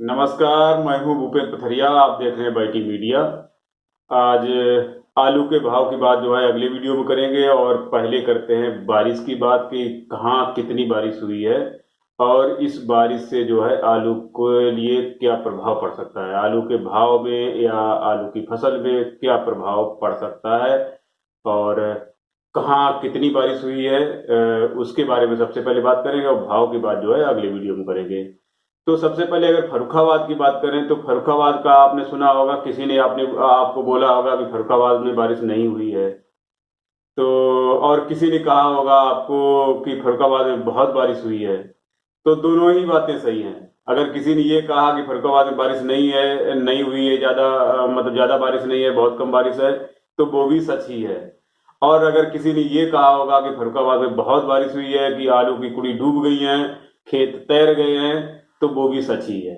नमस्कार, मैं हूँ भूपेंद्र पथरिया। आप देख रहे हैं बाईटी मीडिया। आज आलू के भाव की बात जो है अगले वीडियो में करेंगे, और पहले करते हैं बारिश की बात कि कहाँ कितनी बारिश हुई है और इस बारिश से जो है आलू के लिए क्या प्रभाव पड़ सकता है, आलू के भाव में या आलू की फसल में क्या प्रभाव पड़ सकता है, और कहाँ कितनी बारिश हुई है उसके बारे में सबसे पहले बात करेंगे, और भाव की बात जो है अगले वीडियो में करेंगे। तो सबसे पहले अगर फर्रुखाबाद की बात करें तो फर्रुखाबाद का आपने सुना होगा, किसी ने आपने आपको बोला होगा कि फर्रुखाबाद में बारिश नहीं हुई है। तो और किसी ने कहा होगा आपको कि फर्रुखाबाद में बहुत बारिश हुई है। तो दोनों ही बातें सही हैं। अगर किसी ने ये कहा कि फर्रुखाबाद में बारिश नहीं है, नहीं हुई है ज्यादा, मतलब ज्यादा बारिश नहीं है, बहुत कम बारिश है, तो वो भी सच ही है। और अगर किसी ने ये कहा होगा कि फर्रुखाबाद में बहुत बारिश हुई है कि आलू की कुड़ी डूब गई हैं, खेत तैर गए हैं, तो वो भी सच ही है।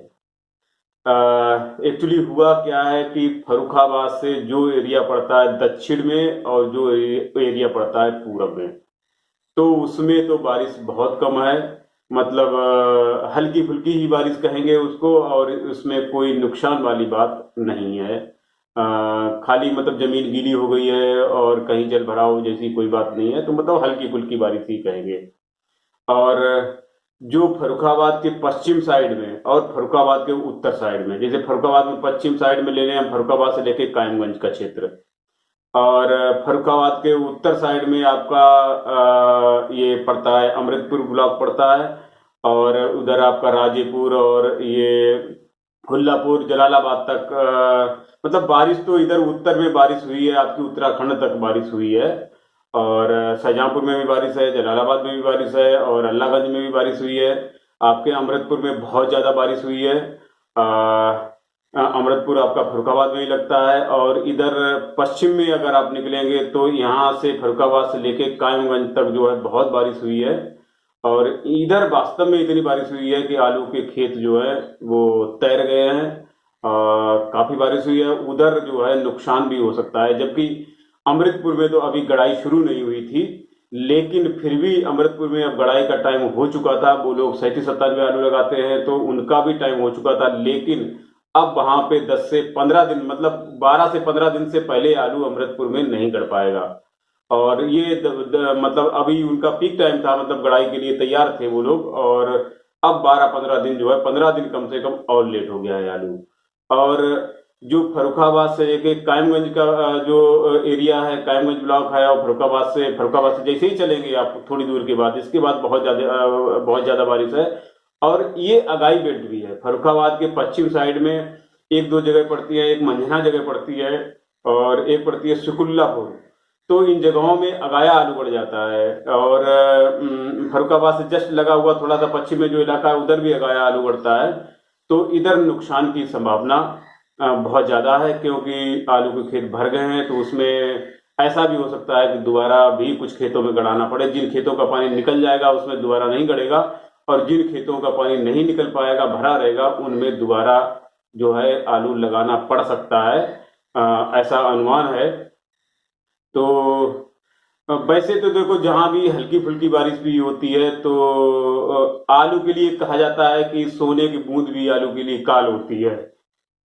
एक्चुअली हुआ क्या है कि फर्रुखाबाद से जो एरिया पड़ता है दक्षिण में और जो एरिया पड़ता है पूरब में, तो उसमें तो बारिश बहुत कम है। मतलब हल्की फुल्की ही बारिश कहेंगे उसको, और उसमें कोई नुकसान वाली बात नहीं है। खाली मतलब जमीन गीली हो गई है और कहीं जल भराव जैसी कोई बात नहीं है, तो मतलब हल्की फुल्की बारिश ही कहेंगे। और जो फर्रुखाबाद के पश्चिम साइड में और फर्रुखाबाद के उत्तर साइड में, जैसे फर्रुखाबाद में पश्चिम साइड में ले लें हम, फर्रुखाबाद से लेके कायमगंज का क्षेत्र, और फर्रुखाबाद के उत्तर साइड में आपका ये पड़ता है अमृतपुर ब्लॉक पड़ता है, और उधर आपका राजेपुर और ये हुल्लापुर जलालाबाद तक, मतलब बारिश तो इधर उत्तर में बारिश हुई है, आपकी उत्तराखंड तक बारिश हुई है। और शाहजहांपुर में भी बारिश है, जलालाबाद में भी बारिश है, और अल्लाहगंज में भी बारिश हुई है। आपके अमृतपुर में बहुत ज़्यादा बारिश हुई है। अमृतपुर आपका फर्रुखाबाद में ही लगता है। और इधर पश्चिम में अगर आप निकलेंगे तो यहाँ से फर्रुखाबाद से लेके कायमगंज तक जो है बहुत बारिश हुई है। और इधर वास्तव में इतनी बारिश हुई है कि आलू के खेत जो है वो तैर गए हैं। काफी बारिश हुई है, उधर जो है नुकसान भी हो सकता है। जबकि अमृतपुर में तो अभी गड़ाई शुरू नहीं हुई थी, लेकिन फिर भी अमृतपुर में अब गड़ाई का टाइम हो चुका था। वो लोग 37-97 आलू लगाते हैं तो उनका भी टाइम हो चुका था, लेकिन अब वहां पे 10 से 15 दिन, मतलब 12 से 15 दिन से पहले आलू अमृतपुर में नहीं गड़ पाएगा। और ये मतलब अभी उनका पीक टाइम था, मतलब गड़ाई के लिए तैयार थे वो लोग, और अब 12-15 दिन जो है, 15 दिन कम से कम और लेट हो गया है आलू। और जो फर्रुखाबाद से लेके कायमगंज का जो एरिया है, कायमगंज ब्लॉक है, और फर्रुखाबाद से जैसे ही चलेंगे आप थोड़ी दूर के बाद, इसके बाद बहुत ज्यादा बारिश है। और ये अगाई बेल्ट भी है, फर्रुखाबाद के पश्चिम साइड में एक दो जगह पड़ती है, एक मंझना जगह पड़ती है और एक पड़ती है सुकुल्लापुर। तो इन जगहों में अगाया आलू बढ़ जाता है। और फर्रुखाबाद से जस्ट लगा हुआ थोड़ा सा पश्चिम में जो इलाका है उधर भी अगाया आलू बढ़ता है। तो इधर नुकसान की संभावना बहुत ज्यादा है, क्योंकि आलू के खेत भर गए हैं। तो उसमें ऐसा भी हो सकता है कि दोबारा भी कुछ खेतों में गड़ाना पड़े। जिन खेतों का पानी निकल जाएगा उसमें दोबारा नहीं गड़ेगा, और जिन खेतों का पानी नहीं निकल पाएगा, भरा रहेगा, उनमें दोबारा जो है आलू लगाना पड़ सकता है, ऐसा अनुमान है। तो वैसे तो देखो, जहां भी हल्की फुल्की बारिश भी होती है तो आलू के लिए कहा जाता है कि सोने की बूंद भी आलू के लिए काल होती है।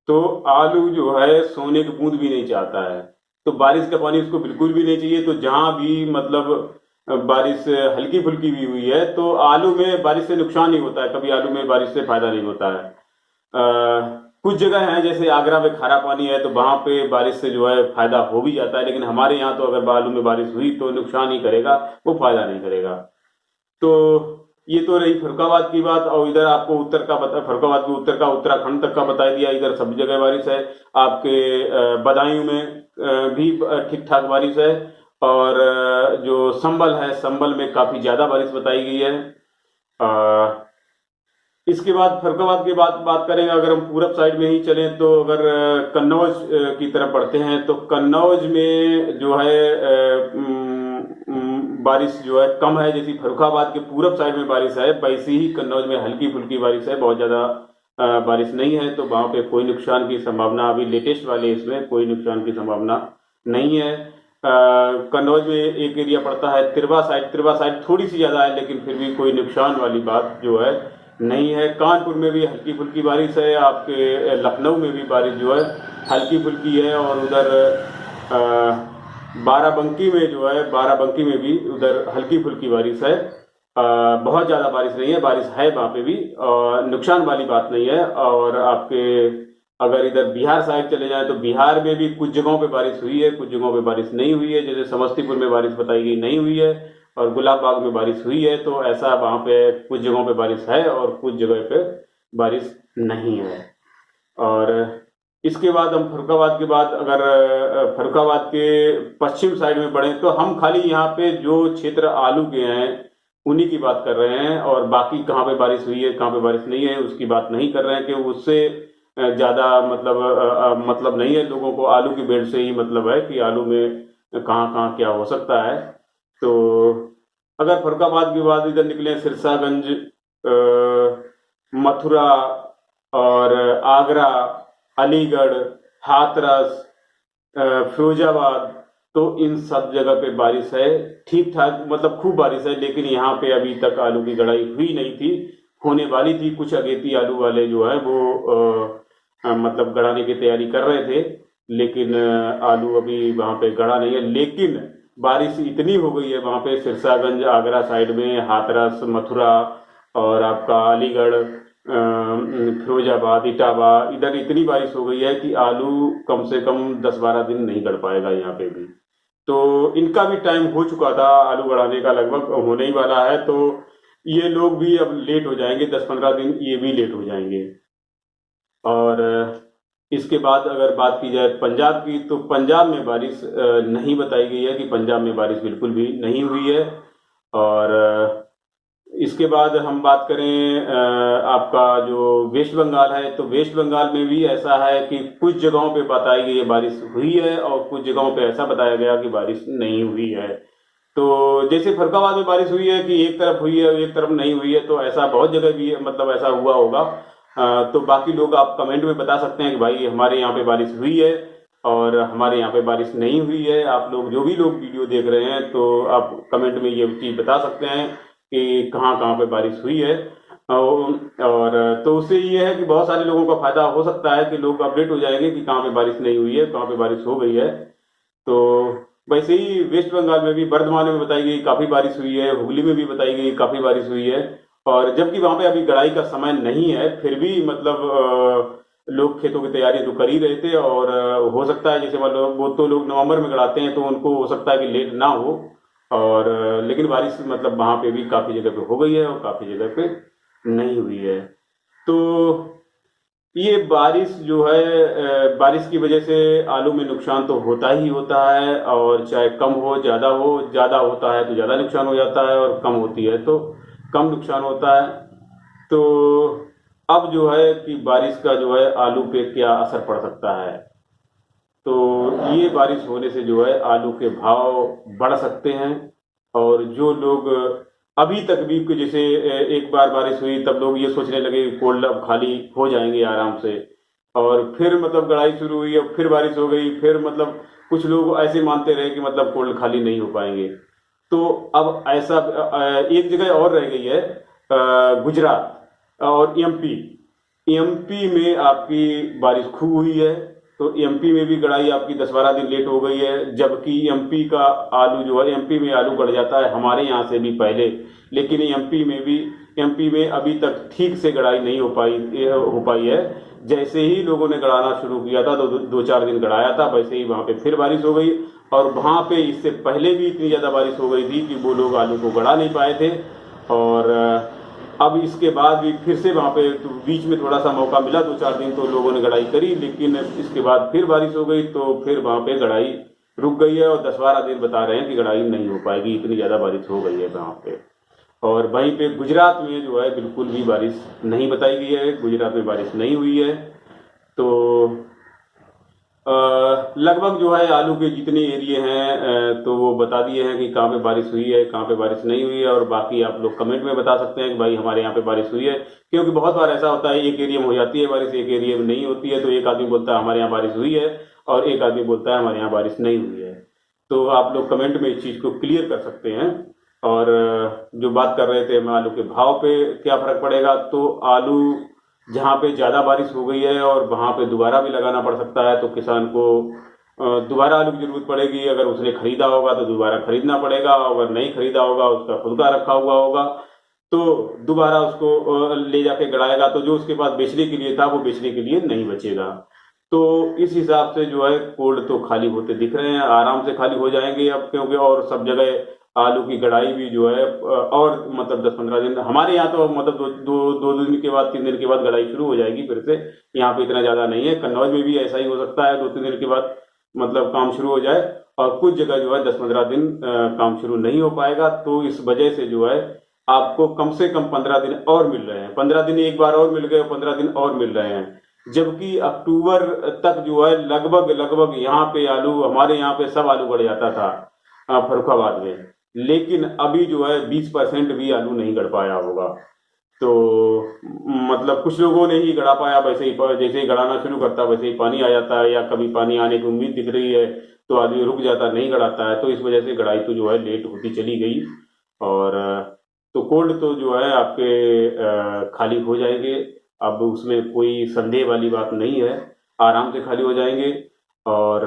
तो आलू जो है सोने की बूंद भी नहीं चाहता है, तो बारिश का पानी उसको बिल्कुल भी नहीं चाहिए। तो जहां भी मतलब बारिश हल्की फुल्की भी हुई है तो आलू में बारिश से नुकसान ही होता है, कभी आलू में बारिश से फायदा नहीं होता है। कुछ जगह हैं जैसे आगरा में खारा पानी है, तो वहां पे बारिश से जो है फायदा हो भी जाता है, लेकिन हमारे यहाँ तो अगर बालू में बारिश हुई तो नुकसान ही करेगा, वो फायदा नहीं करेगा। तो ये तो रही फर्रुखाबाद की बात। और इधर आपको उत्तर का बता, फर्रुखाबाद के उत्तर का उत्तराखंड तक का बता दिया। इधर सब जगह बारिश है। आपके बदायूं में भी ठीक ठाक बारिश है। और जो संबल है, संबल में काफी ज्यादा बारिश बताई गई है। इसके बाद फर्रुखाबाद की बात करें, अगर हम पूरब साइड में ही चलें तो अगर कन्नौज की तरफ बढ़ते हैं तो कन्नौज में जो है बारिश जो है कम है। जैसी फर्रुखाबाद के पूरब साइड में बारिश है, वैसी ही कन्नौज में हल्की फुल्की बारिश है, बहुत ज्यादा बारिश नहीं है। तो वहां पे कोई नुकसान की संभावना, अभी लेटेस्ट वाले इसमें कोई नुकसान की संभावना नहीं है। कन्नौज में एक एरिया पड़ता है तिरवा साइड, तिरवा साइड थोड़ी सी ज्यादा है, लेकिन फिर भी कोई नुकसान वाली बात जो है नहीं है। कानपुर में भी हल्की फुल्की बारिश है, आपके लखनऊ में भी बारिश जो है हल्की फुल्की है, और उधर बाराबंकी में जो है, बाराबंकी में भी उधर हल्की फुल्की बारिश है। बहुत ज़्यादा बारिश नहीं है, बारिश है वहाँ पे भी, नुकसान वाली बात नहीं है। और आपके अगर इधर बिहार साइड चले जाएं तो बिहार में भी कुछ जगहों पे बारिश हुई है, कुछ जगहों पे बारिश नहीं हुई है। जैसे समस्तीपुर में बारिश बताई गई नहीं हुई है, और गुलाब बाग में बारिश हुई है। तो ऐसा वहाँ पे कुछ जगहों पे बारिश है और कुछ जगह पे बारिश नहीं है। और इसके बाद हम फर्रुखाबाद के बाद अगर फर्रुखाबाद के पश्चिम साइड में बढ़े तो हम खाली यहाँ पे जो क्षेत्र आलू के हैं उन्हीं की बात कर रहे हैं, और बाकी कहाँ पे बारिश हुई है कहाँ पे बारिश नहीं है उसकी बात नहीं कर रहे हैं, कि उससे ज़्यादा मतलब नहीं है। लोगों को आलू की बेल्ट से ही मतलब है कि आलू में कहाँ कहाँ क्या हो सकता है। तो अगर फर्रुखाबाद के बाद इधर निकले सिरसागंज, मथुरा और आगरा, अलीगढ़, हाथरस, फिरोजाबाद, तो इन सब जगह पे बारिश है। ठीक ठाक मतलब खूब बारिश है, लेकिन यहाँ पे अभी तक आलू की गड़ाई हुई नहीं थी। होने वाली थी, कुछ अगेती आलू वाले जो है वो मतलब गड़ाने की तैयारी कर रहे थे, लेकिन आलू अभी वहाँ पे गड़ा नहीं है। लेकिन बारिश इतनी हो गई है वहाँ पे सिरसागंज, आगरा साइड में, हाथरस, मथुरा और आपका अलीगढ़, फिरोजाबाद, इटावा, इधर इतनी बारिश हो गई है कि आलू कम से कम 10-12 दिन नहीं गड़ पाएगा यहाँ पे भी। तो इनका भी टाइम हो चुका था आलू गड़ाने का, लगभग होने ही वाला है। तो ये लोग भी अब लेट हो जाएंगे, 10-15 दिन ये भी लेट हो जाएंगे। और इसके बाद अगर बात की जाए पंजाब की, तो पंजाब में बारिश नहीं बताई गई है, कि पंजाब में बारिश बिल्कुल भी नहीं हुई है। और इसके बाद हम बात करें आपका जो वेस्ट बंगाल है, तो वेस्ट बंगाल में भी ऐसा है कि कुछ जगहों पे बताई गई है बारिश हुई है, और कुछ जगहों पे ऐसा बताया गया कि बारिश नहीं हुई है। तो जैसे फर्रुखाबाद में बारिश हुई है कि एक तरफ हुई है एक तरफ नहीं हुई है, तो ऐसा बहुत जगह भी मतलब ऐसा हुआ होगा। तो बाकी लोग आप कमेंट में बता सकते हैं कि भाई हमारे यहाँ पे बारिश हुई है और हमारे यहाँ पे बारिश नहीं हुई है। आप लोग जो भी लोग वीडियो देख रहे हैं तो आप कमेंट में ये चीज़ बता सकते हैं कि कहाँ कहाँ पे बारिश हुई है। और तो उससे ये है कि बहुत सारे लोगों का फायदा हो सकता है, कि लोग अपडेट हो जाएंगे कि कहाँ पे बारिश नहीं हुई है कहाँ पे बारिश हो गई है। तो वैसे ही वेस्ट बंगाल में भी बर्धमान में बताई गई काफ़ी बारिश हुई है, हुगली में भी बताई गई काफ़ी बारिश हुई है। और जबकि वहाँ पे अभी गड़ाई का समय नहीं है, फिर भी मतलब लोग खेतों की तैयारी तो कर ही रहे थे। और हो सकता है जैसे मतलब वो तो लोग नवंबर में गड़ाते हैं, तो उनको हो सकता है कि लेट ना हो। और लेकिन बारिश मतलब वहाँ पे भी काफ़ी जगह पे हो गई है और काफ़ी जगह पे नहीं हुई है। तो ये बारिश जो है बारिश की वजह से आलू में नुकसान तो होता ही होता है, और चाहे कम हो, ज़्यादा होता है तो ज़्यादा नुकसान हो जाता है, और कम होती है तो कम नुकसान होता है। तो अब जो है कि बारिश का जो है आलू पे क्या असर पड़ सकता है, तो ये बारिश होने से जो है आलू के भाव बढ़ सकते हैं। और जो लोग अभी तक भी जैसे एक बार बारिश हुई तब लोग ये सोचने लगे कि कोल्ड अब खाली हो जाएंगे आराम से, और फिर मतलब गड़ाई शुरू हुई, अब फिर बारिश हो गई, फिर मतलब कुछ लोग ऐसे मानते रहे कि मतलब कोल्ड खाली नहीं हो पाएंगे। तो अब ऐसा एक जगह और रह गई है, गुजरात और एमपी। एमपी में आपकी बारिश खूब हुई है, तो एमपी में भी गड़ाई आपकी 10-12 दिन लेट हो गई है। जबकि एमपी का आलू जो है, एमपी में आलू गड़ जाता है हमारे यहाँ से भी पहले, लेकिन एमपी में अभी तक ठीक से गड़ाई नहीं हो पाई है। जैसे ही लोगों ने गड़ाना शुरू किया था तो 2-4 दिन गड़ाया था, वैसे ही वहाँ पे फिर बारिश हो गई। और वहाँ पे इससे पहले भी इतनी ज़्यादा बारिश हो गई थी कि वो लोग आलू को गड़ा नहीं पाए थे। और अब इसके बाद भी फिर से वहाँ पे तो बीच में थोड़ा सा मौका मिला, 2-4 दिन तो लोगों ने गड़ाई करी, लेकिन इसके बाद फिर बारिश हो गई तो फिर वहाँ पे गड़ाई रुक गई है। और 10-12 दिन बता रहे हैं कि गड़ाई नहीं हो पाएगी, इतनी ज़्यादा बारिश हो गई है वहाँ पे। और वहीं पे गुजरात में जो है बिल्कुल भी बारिश नहीं बताई गई है, गुजरात में बारिश नहीं हुई है। तो लगभग जो है आलू के जितने एरिए हैं तो वो बता दिए हैं कि कहाँ पे बारिश हुई है कहाँ पे बारिश नहीं हुई है। और बाकी आप लोग कमेंट में बता सकते हैं कि भाई हमारे यहाँ पे बारिश हुई है, क्योंकि बहुत बार ऐसा होता है एक एरिया में हो जाती है बारिश, एक एरिया में नहीं होती है। तो एक आदमी बोलता है हमारे यहाँ बारिश हुई है, और एक आदमी बोलता है हमारे यहाँ बारिश नहीं हुई है। तो आप लोग कमेंट में इस चीज़ को क्लियर कर सकते हैं। और जो बात कर रहे थे हम आलू के भाव पे क्या फर्क पड़ेगा, तो आलू जहाँ पे ज़्यादा बारिश हो गई है और वहाँ पे दोबारा भी लगाना पड़ सकता है, तो किसान को दोबारा आलू की जरूरत पड़ेगी। अगर उसने खरीदा होगा तो दोबारा खरीदना पड़ेगा, अगर नहीं खरीदा होगा, उसका खुद का रखा हुआ होगा, तो दोबारा उसको ले जाके गड़ाएगा, तो जो उसके पास बेचने के लिए था वो बेचने के लिए नहीं बचेगा। तो इस हिसाब से जो है कोल्ड तो खाली होते दिख रहे हैं, आराम से खाली हो जाएंगे अब, क्योंकि और सब जगह आलू की गड़ाई भी जो है और मतलब 10-15 दिन, हमारे यहाँ तो मतलब दो दिन के बाद 3 दिन के बाद गड़ाई शुरू हो जाएगी फिर से। यहाँ पे इतना ज्यादा नहीं है, कन्नौज में भी ऐसा ही हो सकता है, 2-3 दिन के बाद मतलब काम शुरू हो जाए। और कुछ जगह जो है 10-15 दिन काम शुरू नहीं हो पाएगा, तो इस वजह से जो है आपको कम से कम 15 दिन और मिल रहे हैं, 15 दिन एक बार और मिल गए, 15 दिन और मिल रहे हैं। जबकि अक्टूबर तक जो है लगभग लगभग यहाँ पे आलू, हमारे यहाँ पे सब आलू बढ़ जाता था फर्रुखाबाद में, लेकिन अभी जो है 20% भी आलू नहीं गड़ पाया होगा। तो मतलब कुछ लोगों ने ही गड़ा पाया, वैसे ही जैसे ही गड़ाना शुरू करता वैसे ही पानी आ जाता है, या कभी पानी आने की उम्मीद दिख रही है तो आदमी रुक जाता, नहीं गड़ाता है, तो इस वजह से गड़ाई तो जो है लेट होती चली गई। और तो कोल्ड तो जो है आपके खाली हो जाएंगे, अब उसमें कोई संदेह वाली बात नहीं है, आराम से खाली हो जाएंगे। और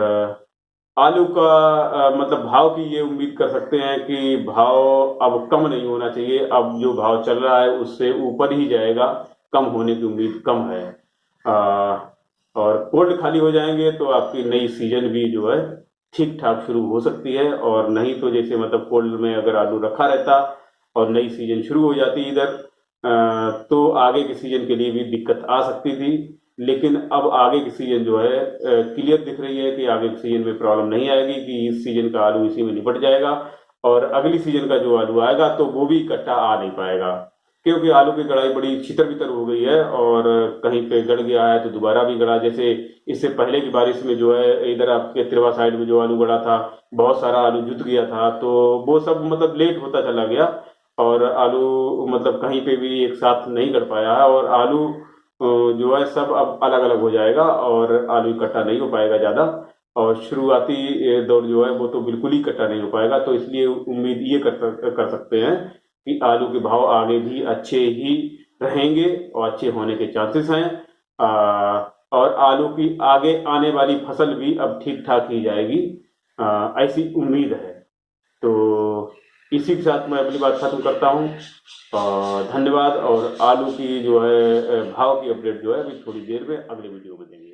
आलू का मतलब भाव की ये उम्मीद कर सकते हैं कि भाव अब कम नहीं होना चाहिए, अब जो भाव चल रहा है उससे ऊपर ही जाएगा, कम होने की उम्मीद कम है। और कोल्ड खाली हो जाएंगे तो आपकी नई सीजन भी जो है ठीक ठाक शुरू हो सकती है। और नहीं तो जैसे मतलब कोल्ड में अगर आलू रखा रहता और नई सीजन शुरू हो जाती इधर, तो आगे के सीजन के लिए भी दिक्कत आ सकती थी। लेकिन अब आगे की सीजन जो है क्लियर दिख रही है कि आगे की सीजन में प्रॉब्लम नहीं आएगी, कि इस सीजन का आलू इसी में निपट जाएगा, और अगली सीजन का जो आलू आएगा तो वो भी इकट्ठा आ नहीं पाएगा, क्योंकि आलू की गड़ाई बड़ी छितर बितर हो गई है, और कहीं पे गड़ गया है तो दोबारा भी गड़ा। जैसे इससे पहले की बारिश में जो है इधर आपके तिरवा साइड में जो आलू गड़ा था, बहुत सारा आलू जुत गया था, तो वो सब मतलब लेट होता चला गया, और आलू मतलब कहीं पे भी एक साथ नहीं गड़ पाया है। और आलू जो है सब अब अलग अलग हो जाएगा, और आलू इकट्ठा नहीं हो पाएगा ज़्यादा, और शुरुआती दौर जो है वो तो बिल्कुल ही इकट्ठा नहीं हो पाएगा। तो इसलिए उम्मीद ये कर सकते हैं कि आलू के भाव आगे भी अच्छे ही रहेंगे, और अच्छे होने के चांसेस हैं। और आलू की आगे आने वाली फसल भी अब ठीक ठाक ही जाएगी, ऐसी उम्मीद है। तो इसी के साथ मैं अपनी बात खत्म करता हूँ, और धन्यवाद। और आलू की जो है भाव की अपडेट जो है अभी थोड़ी देर में अगले वीडियो में देंगे।